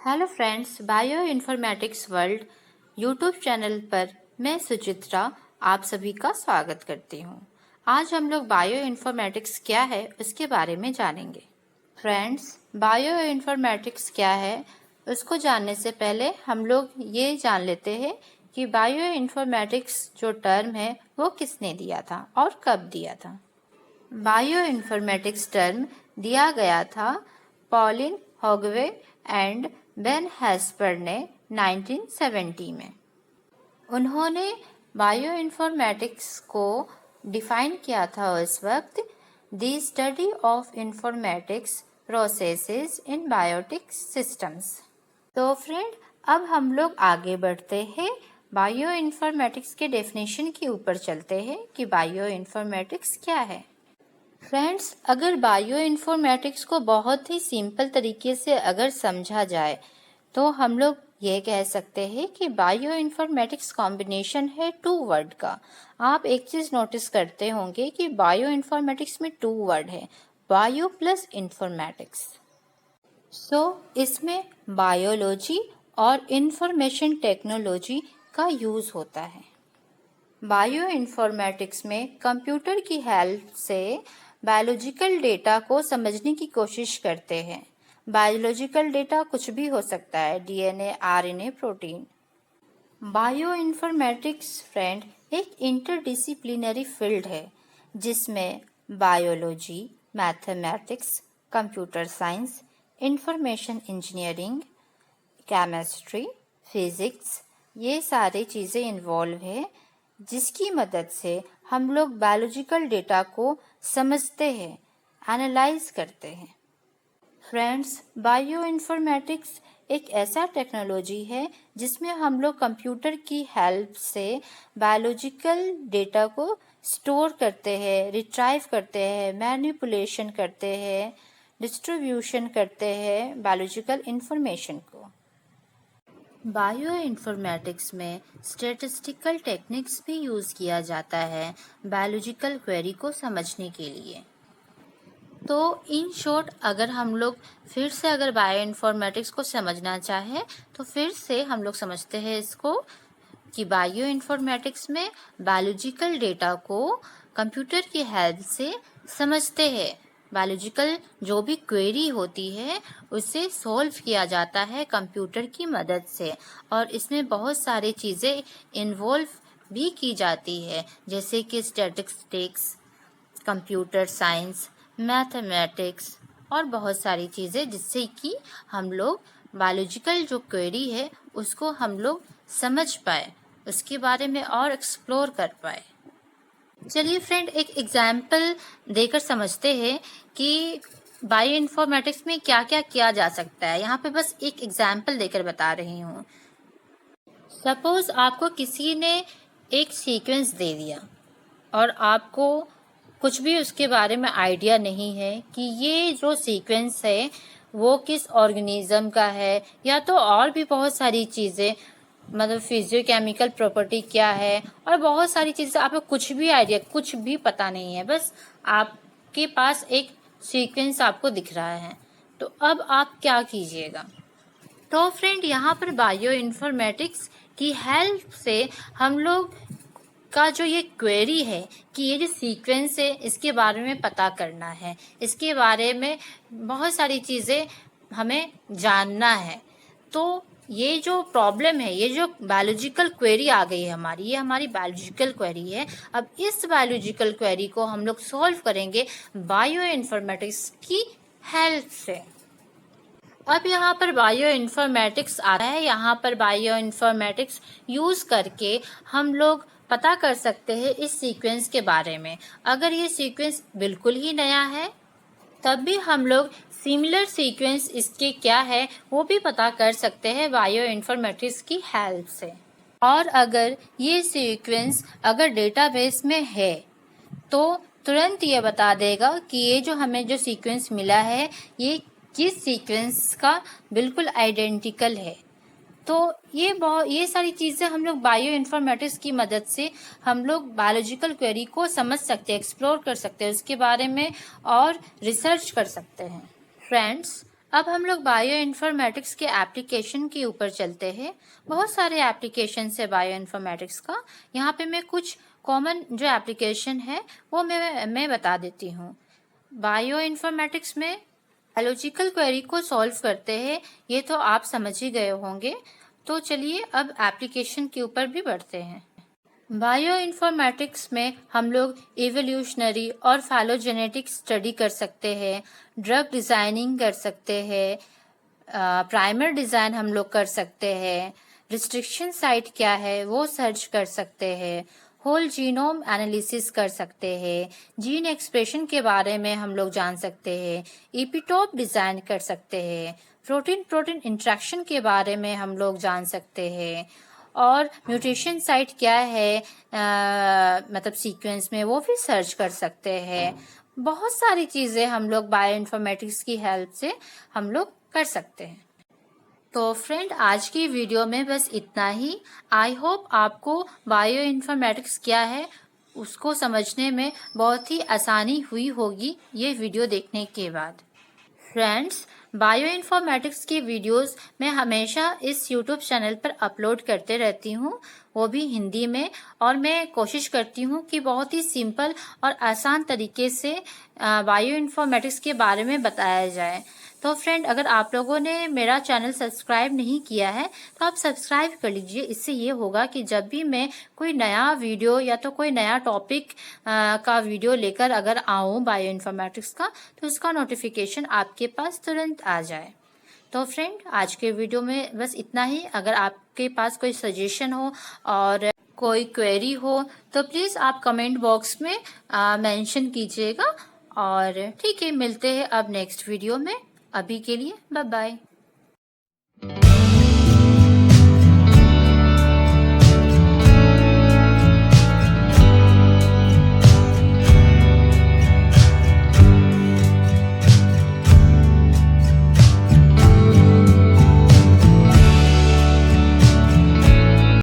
Hello friends, bio informatics world YouTube channel पर मैं सुचित्रा आप सभी का स्वागत करती हूँ। आज हम लोग बायो इन्फॉर्मेटिक्स क्या है उसके बारे में जानेंगे। फ्रेंड्स, बायो इन्फॉर्मेटिक्स क्या है उसको जानने से पहले हम लोग ये जान लेते हैं कि बायो इन्फॉर्मेटिक्स जो टर्म है वो किसने दिया था और कब दिया था। बायो इन्फॉर्मेटिक्स टर्म दिया गया था पॉलिन हॉगवे एंड बेन हैस्पर ने 1970 में। उन्होंने बायो इन्फॉर्मेटिक्स को डिफाइन किया था उस वक्त, the study of informatics processes in biotic systems. तो फ्रेंड, अब हम लोग आगे बढ़ते हैं, बायो इन्फॉर्मेटिक्स के डेफिनेशन के ऊपर चलते हैं कि बायो इन्फॉर्मेटिक्स क्या है। फ्रेंड्स, अगर बायो इन्फॉर्मेटिक्स को बहुत ही सिंपल तरीके से अगर समझा जाए तो हम लोग ये कह सकते हैं कि बायो इन्फॉर्मेटिक्स कॉम्बिनेशन है टू वर्ड का। आप एक चीज़ नोटिस करते होंगे कि बायो इन्फॉर्मेटिक्स में टू वर्ड है, बायो प्लस इन्फॉर्मेटिक्स। इसमें बायोलॉजी और इंफॉर्मेशन टेक्नोलॉजी का यूज़ होता है। बायो इन्फॉर्मेटिक्स में कंप्यूटर की हेल्प से बायोलॉजिकल डेटा को समझने की कोशिश करते हैं। बायोलॉजिकल डेटा कुछ भी हो सकता है, DNA, RNA, protein. Bio informatics friend एक इंटरडिसिप्लिनरी फील्ड है जिसमें biology, mathematics, computer science, information engineering, chemistry, physics, ये सारी चीज़ें इन्वॉल्व है जिसकी मदद से हम लोग बायोलॉजिकल डेटा को समझते हैं, एनालाइज करते हैं। फ्रेंड्स, बायो इन्फॉर्मेटिक्स एक ऐसा टेक्नोलॉजी है जिसमें हम लोग कंप्यूटर की हेल्प से बायोलॉजिकल डेटा को स्टोर करते हैं, रिट्राइव करते हैं, मैनिपुलेशन करते हैं, डिस्ट्रीब्यूशन करते हैं बायोलॉजिकल इंफॉर्मेशन को। बायो इन्फॉर्मेटिक्स में स्टैटिस्टिकल टेक्निक्स भी यूज़ किया जाता है बायोलॉजिकल क्वेरी को समझने के लिए। तो इन शॉर्ट, अगर हम लोग फिर से अगर बायो इन्फॉर्मेटिक्स को समझना चाहे तो फिर से हम लोग समझते हैं इसको कि बायो इन्फॉर्मेटिक्स में बायोलॉजिकल डेटा को कंप्यूटर की हेल्प से समझते हैं। बायोलॉजिकल जो भी क्वेरी होती है उसे सॉल्व किया जाता है कंप्यूटर की मदद से, और इसमें बहुत सारी चीज़ें इन्वॉल्व भी की जाती है जैसे कि स्टैटिस्टिक्स, कंप्यूटर साइंस, मैथमेटिक्स और बहुत सारी चीज़ें जिससे कि हम लोग बायोलॉजिकल जो क्वेरी है उसको हम लोग समझ पाए, उसके बारे में और एक्सप्लोर कर पाए। चलिए फ्रेंड, एक एग्जाम्पल देकर समझते हैं कि बायो इन्फॉर्मेटिक्स में क्या क्या किया जा सकता है। यहाँ पे बस एक एग्जाम्पल देकर बता रही हूँ। सपोज आपको किसी ने एक सीक्वेंस दे दिया और आपको कुछ भी उसके बारे में आइडिया नहीं है कि ये जो सीक्वेंस है वो किस ऑर्गेनिज्म का है, या तो और भी बहुत सारी चीज़ें, मतलब फिजियोकेमिकल प्रॉपर्टी क्या है और बहुत सारी चीज़ें, आपको कुछ भी आइडिया, कुछ भी पता नहीं है, बस आपके पास एक सीक्वेंस आपको दिख रहा है। तो अब आप क्या कीजिएगा? तो फ्रेंड, यहाँ पर बायो इन्फॉर्मेटिक्स की हेल्प से हम लोग का जो ये क्वेरी है कि ये जो सीक्वेंस है इसके बारे में पता करना है, इसके बारे में बहुत सारी चीज़ें हमें जानना है। तो ये जो प्रॉब्लम है, ये जो बायोलॉजिकल क्वेरी आ गई है हमारी, ये हमारी बायोलॉजिकल क्वेरी है। अब इस बायोलॉजिकल क्वेरी को हम लोग सॉल्व करेंगे बायो इन्फॉर्मेटिक्स की हेल्प से। अब यहाँ पर बायो इन्फॉर्मेटिक्स आता है। यहाँ पर बायो इन्फॉर्मेटिक्स यूज़ करके हम लोग पता कर सकते हैं इस सीक्वेंस के बारे में। अगर ये सीक्वेंस बिल्कुल ही नया है तब भी हम लोग सिमिलर सीक्वेंस इसके क्या है वो भी पता कर सकते हैं बायो इन्फॉर्मेटिक्स की हेल्प से। और अगर ये सीक्वेंस अगर डेटाबेस में है तो तुरंत ये बता देगा कि ये जो हमें जो सीक्वेंस मिला है ये किस सीक्वेंस का बिल्कुल आइडेंटिकल है। तो ये सारी चीज़ें हम लोग बायो इन्फॉर्मेटिक्स की मदद से हम लोग बायोलॉजिकल क्वेरी को समझ सकते हैं, एक्सप्लोर कर सकते हैं, उसके बारे में और रिसर्च कर सकते हैं। फ्रेंड्स, अब हम लोग बायो इन्फॉर्मेटिक्स के एप्लीकेशन के ऊपर चलते हैं। बहुत सारे एप्लीकेशन है बायो इन्फॉर्मेटिक्स का। यहाँ पे मैं कुछ कॉमन जो एप्लीकेशन है वो मैं बता देती हूँ। बायो इन्फॉर्मेटिक्स में बायोलॉजिकल क्वेरी को सॉल्व करते हैं, ये तो आप समझ ही गए होंगे। तो चलिए अब एप्लीकेशन के ऊपर भी बढ़ते हैं। बायो इन्फॉर्मेटिक्स में हम लोग इवोल्यूशनरी और फाइलोजेनेटिक स्टडी कर सकते हैं, ड्रग डिज़ाइनिंग कर सकते हैं, प्राइमर डिज़ाइन हम लोग कर सकते हैं, रिस्ट्रिक्शन साइट क्या है वो सर्च कर सकते हैं, होल जीनोम एनालिसिस कर सकते हैं, जीन एक्सप्रेशन के बारे में हम लोग जान सकते हैं, एपिटोप डिज़ाइन कर सकते हैं, प्रोटीन प्रोटीन इंट्रैक्शन के बारे में हम लोग जान सकते हैं, और म्यूटेशन साइट क्या है मतलब सीक्वेंस में वो भी सर्च कर सकते हैं। बहुत सारी चीज़ें हम लोग बायो इन्फॉर्मेटिक्स की हेल्प से हम लोग कर सकते हैं। तो फ्रेंड, आज की वीडियो में बस इतना ही। आई होप आपको बायो इन्फॉर्मेटिक्स क्या है उसको समझने में बहुत ही आसानी हुई होगी ये वीडियो देखने के बाद। फ्रेंड्स, बायो इन्फॉर्मेटिक्स की वीडियोस मैं हमेशा इस यूट्यूब चैनल पर अपलोड करते रहती हूँ, वो भी हिंदी में। और मैं कोशिश करती हूँ कि बहुत ही सिंपल और आसान तरीके से बायो इन्फॉर्मेटिक्स के बारे में बताया जाए। तो फ्रेंड, अगर आप लोगों ने मेरा चैनल सब्सक्राइब नहीं किया है तो आप सब्सक्राइब कर लीजिए। इससे ये होगा कि जब भी मैं कोई नया वीडियो या तो कोई नया टॉपिक का वीडियो लेकर अगर आऊँ बायो इन्फॉर्मेटिक्स का, तो उसका नोटिफिकेशन आपके पास तुरंत आ जाए। तो फ्रेंड, आज के वीडियो में बस इतना ही। अगर आपके पास कोई सजेशन हो और कोई क्वेरी हो तो प्लीज़ आप कमेंट बॉक्स में मेंशन कीजिएगा। और ठीक है, मिलते हैं अब नेक्स्ट वीडियो में। अभी के लिए बाय बाय।